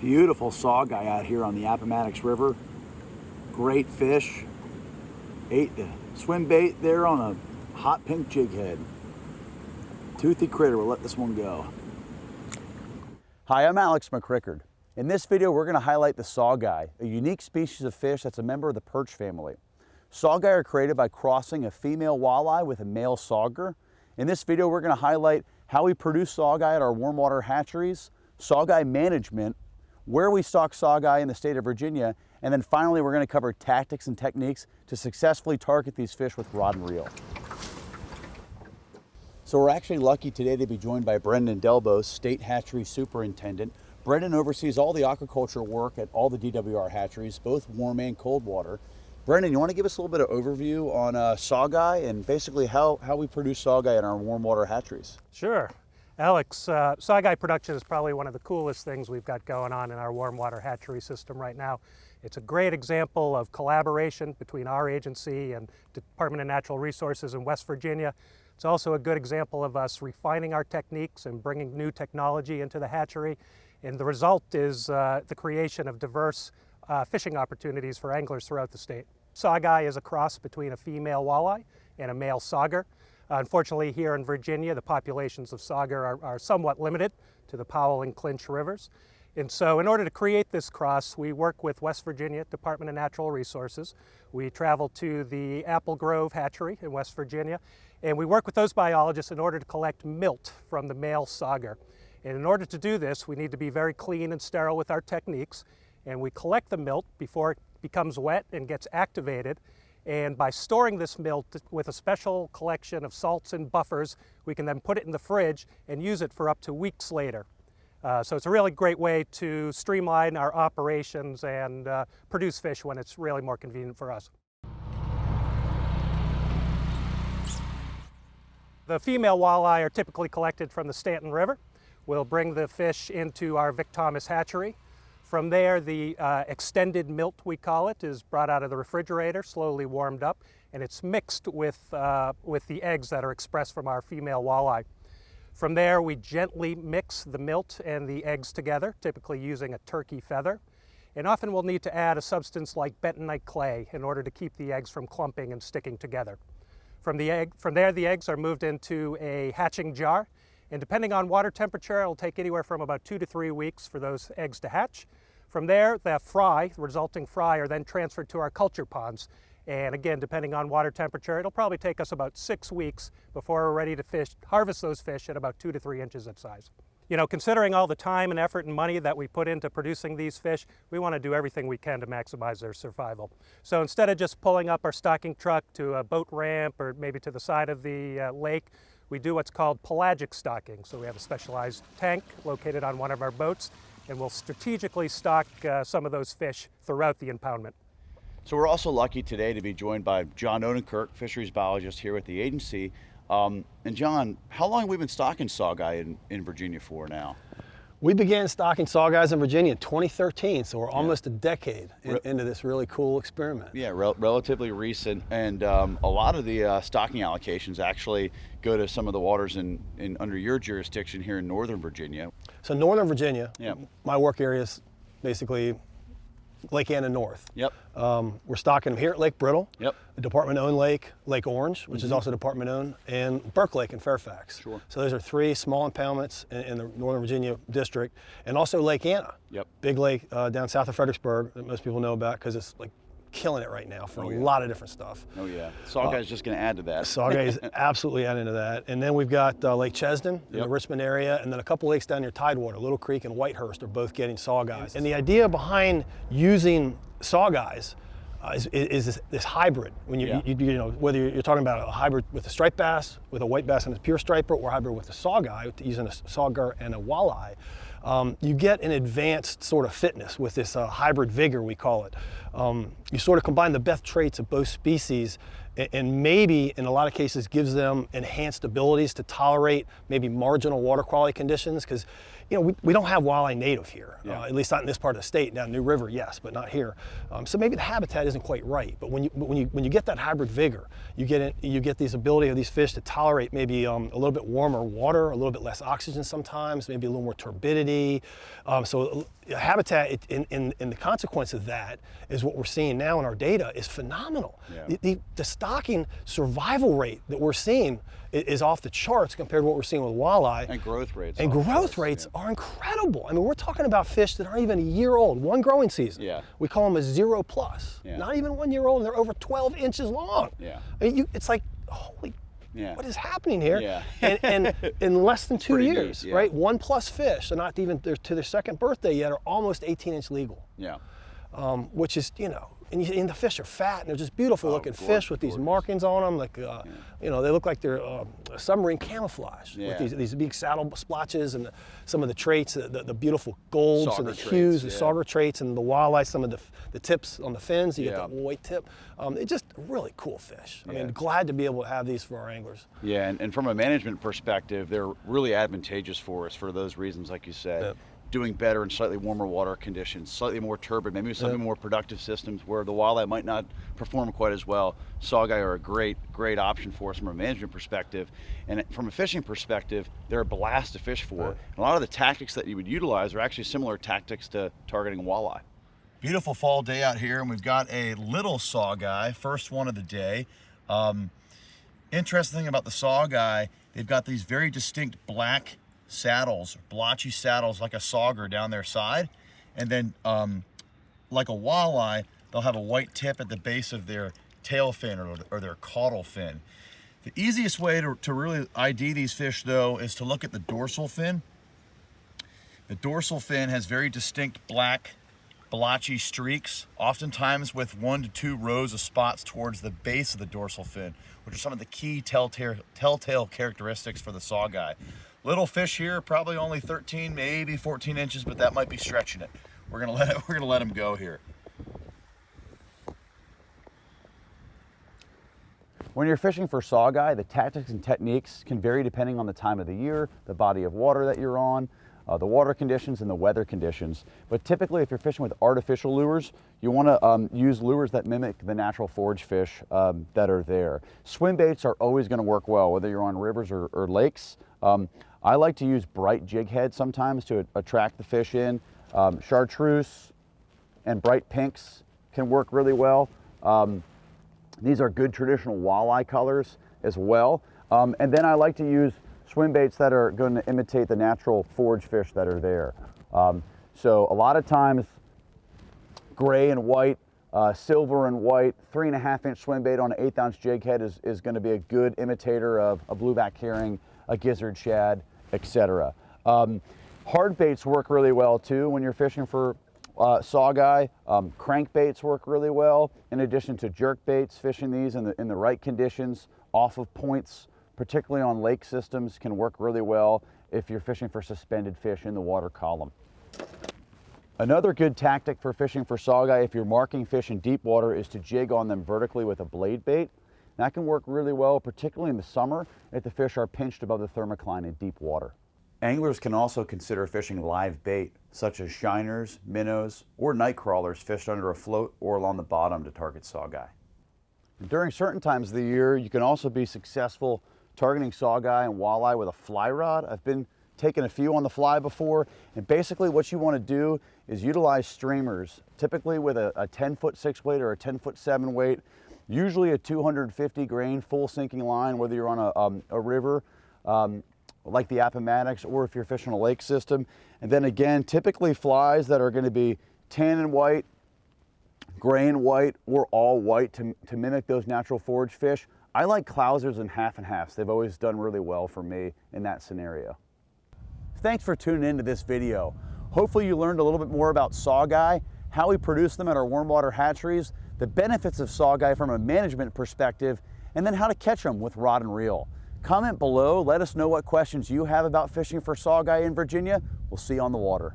Beautiful saugeye out here on the Appomattox River. Great fish. Ate the swim bait there on a hot pink jig head. Toothy critter, we'll let this one go. Hi, I'm Alex McCrickard. In this video, we're going to highlight the saugeye, a unique species of fish that's a member of the perch family. Saugeye are created by crossing a female walleye with a male sauger. In this video, we're going to highlight how we produce saugeye at our warm water hatcheries, saugeye management, where we stock saugeye in the state of Virginia, and then finally we're going to cover tactics and techniques to successfully target these fish with rod and reel. So we're actually lucky today to be joined by Brendan Delbos, State Hatchery Superintendent. Brendan oversees all the aquaculture work at all the DWR hatcheries, both warm and cold water. Brendan, you want to give us a little bit of overview on saugeye and basically how we produce saugeye in our warm water hatcheries? Sure. Alex, saugeye production is probably one of the coolest things we've got going on in our warm water hatchery system right now. It's a great example of collaboration between our agency and Department of Natural Resources in West Virginia. It's also a good example of us refining our techniques and bringing new technology into the hatchery. And the result is the creation of diverse fishing opportunities for anglers throughout the state. Saugeye is a cross between a female walleye and a male sauger. Unfortunately, here in Virginia, the populations of sauger are somewhat limited to the Powell and Clinch rivers. And so in order to create this cross, we work with West Virginia Department of Natural Resources. We travel to the Apple Grove hatchery in West Virginia, and we work with those biologists in order to collect milt from the male sauger. And in order to do this, we need to be very clean and sterile with our techniques, and we collect the milt before it becomes wet and gets activated. And by storing this milt with a special collection of salts and buffers, we can then put it in the fridge and use it for up to weeks later. So it's a really great way to streamline our operations and produce fish when it's really more convenient for us. The female walleye are typically collected from the Stanton River. We'll bring the fish into our Vic Thomas hatchery. From there, the extended milt, we call it, is brought out of the refrigerator, slowly warmed up, and it's mixed with the eggs that are expressed from our female walleye. From there, we gently mix the milt and the eggs together, typically using a turkey feather. And often we'll need to add a substance like bentonite clay in order to keep the eggs from clumping and sticking together. From there, the eggs are moved into a hatching jar. And depending on water temperature, it'll take anywhere from about 2 to 3 weeks for those eggs to hatch. From there, the resulting fry are then transferred to our culture ponds. And again, depending on water temperature, it'll probably take us about 6 weeks before we're ready to harvest those fish at about 2 to 3 inches in size. You know, considering all the time and effort and money that we put into producing these fish, we want to do everything we can to maximize their survival. So instead of just pulling up our stocking truck to a boat ramp or maybe to the side of the lake, we do what's called pelagic stocking. So we have a specialized tank located on one of our boats, and we'll strategically stock some of those fish throughout the impoundment. So we're also lucky today to be joined by John Odenkirk, fisheries biologist here at the agency. And John, how long have we been stocking saugeye in Virginia for now? We began stocking saugeyes in Virginia in 2013, so we're almost a decade into this really cool experiment. Yeah, relatively recent, and a lot of the stocking allocations actually go to some of the waters in under your jurisdiction here in Northern Virginia. So Northern Virginia, my work area is basically Lake Anna North. Yep. We're stocking them here at Lake Brittle, yep, the department-owned lake, Lake Orange, which is also department-owned, and Burke Lake in Fairfax. Sure. So those are 3 small impoundments in the Northern Virginia district, and also Lake Anna. Yep. Big lake down south of Fredericksburg that most people know about because it's like killing it right now for a lot of different stuff. Oh yeah, Saugeye's just going to add to that. Saugeye is absolutely adding to that. And then we've got Lake Chesden in the Richmond area, and then a couple lakes down near Tidewater, Little Creek and Whitehurst are both getting saugeyes. And the idea behind using saugeyes is this hybrid. When you know, whether you're talking about a hybrid with a striped bass, with a white bass and a pure striper, or hybrid with a saugeye, using a sauger and a walleye, you get an advanced sort of fitness with this hybrid vigor, we call it. You sort of combine the best traits of both species and maybe in a lot of cases gives them enhanced abilities to tolerate maybe marginal water quality conditions, because you know, we don't have walleye native here, Yeah. at least not in this part of the state. Down New River, yes, but not here. So maybe the habitat isn't quite right. But when you get that hybrid vigor, you get these ability of these fish to tolerate maybe a little bit warmer water, a little bit less oxygen sometimes, maybe a little more turbidity. So habitat in the consequence of that is what we're seeing now in our data is phenomenal. Yeah. The stocking survival rate that we're seeing is off the charts compared to what we're seeing with walleye. And growth rates. And growth rates are incredible. I mean, we're talking about fish that aren't even a year old, one growing season. Yeah. We call them a 0+. Yeah. Not even 1 year old, and they're over 12 inches long. Yeah. I mean, it's like, holy, Yeah. what is happening here? Yeah. and in less than 2 pretty neat, years, yeah. right? 1+ fish, they're not even to their second birthday yet, are almost 18-inch legal. Yeah. Which is, you know, and the fish are fat and they're just beautiful looking fish with these markings on them. Like, you know, they look like they're submarine camouflage with these big saddle splotches and some of the traits, the beautiful golds and the hues, the sauger traits, and the walleye, some of the tips on the fins. You get that white tip. It's just really cool fish. I mean, glad to be able to have these for our anglers. Yeah, and from a management perspective, they're really advantageous for us for those reasons, like you said. Yep. Doing better in slightly warmer water conditions, slightly more turbid, maybe slightly more productive systems where the walleye might not perform quite as well. Saugeye are a great option for us from a management perspective. And from a fishing perspective, they're a blast to fish for. And a lot of the tactics that you would utilize are actually similar tactics to targeting walleye. Beautiful fall day out here, and we've got a little saugeye, first one of the day. Interesting thing about the saugeye, they've got these very distinct black saddles, blotchy saddles like a sauger down their side, and then like a walleye, they'll have a white tip at the base of their tail fin or their caudal fin. The easiest way to really ID these fish, though, is to look at the dorsal fin. The dorsal fin has very distinct black blotchy streaks, oftentimes with 1 to 2 rows of spots towards the base of the dorsal fin, which are some of the key telltale characteristics for the saugeye. Little fish here, probably only 13, maybe 14 inches, but that might be stretching it. We're gonna let him go here. When you're fishing for saugeye, the tactics and techniques can vary depending on the time of the year, the body of water that you're on, the water conditions and the weather conditions. But typically, if you're fishing with artificial lures, you want to use lures that mimic the natural forage fish that are there. Swim baits are always going to work well, whether you're on rivers or lakes. I like to use bright jig heads sometimes to attract the fish in. Chartreuse and bright pinks can work really well. These are good traditional walleye colors as well. And then I like to use swim baits that are going to imitate the natural forage fish that are there. So a lot of times gray and white, silver and white, 3.5-inch swim bait on an 1/8-ounce jig head is going to be a good imitator of a blueback herring, a gizzard shad, etc. Hard baits work really well too when you're fishing for saugeye. Crankbaits work really well, in addition to jerk baits. Fishing these in the right conditions, off of points, particularly on lake systems, can work really well if you're fishing for suspended fish in the water column. Another good tactic for fishing for saugeye if you're marking fish in deep water is to jig on them vertically with a blade bait. That can work really well, particularly in the summer if the fish are pinched above the thermocline in deep water. Anglers can also consider fishing live bait, such as shiners, minnows, or night crawlers fished under a float or along the bottom to target saugeye. During certain times of the year, you can also be successful targeting saugeye and walleye with a fly rod. I've been taking a few on the fly before, and basically what you want to do is utilize streamers, typically with a 10-foot 6 weight or a 10-foot 7 weight, usually a 250 grain full sinking line, whether you're on a river like the Appomattox or if you're fishing a lake system. And then again, typically flies that are going to be tan and white, gray and white, or all white to mimic those natural forage fish. I like Clousers and half. They've always done really well for me in that scenario. Thanks for tuning into this video. Hopefully you learned a little bit more about saugeye, how we produce them at our warm water hatcheries, the benefits of saugeye from a management perspective, and then how to catch them with rod and reel. Comment below, let us know what questions you have about fishing for saugeye in Virginia. We'll see you on the water.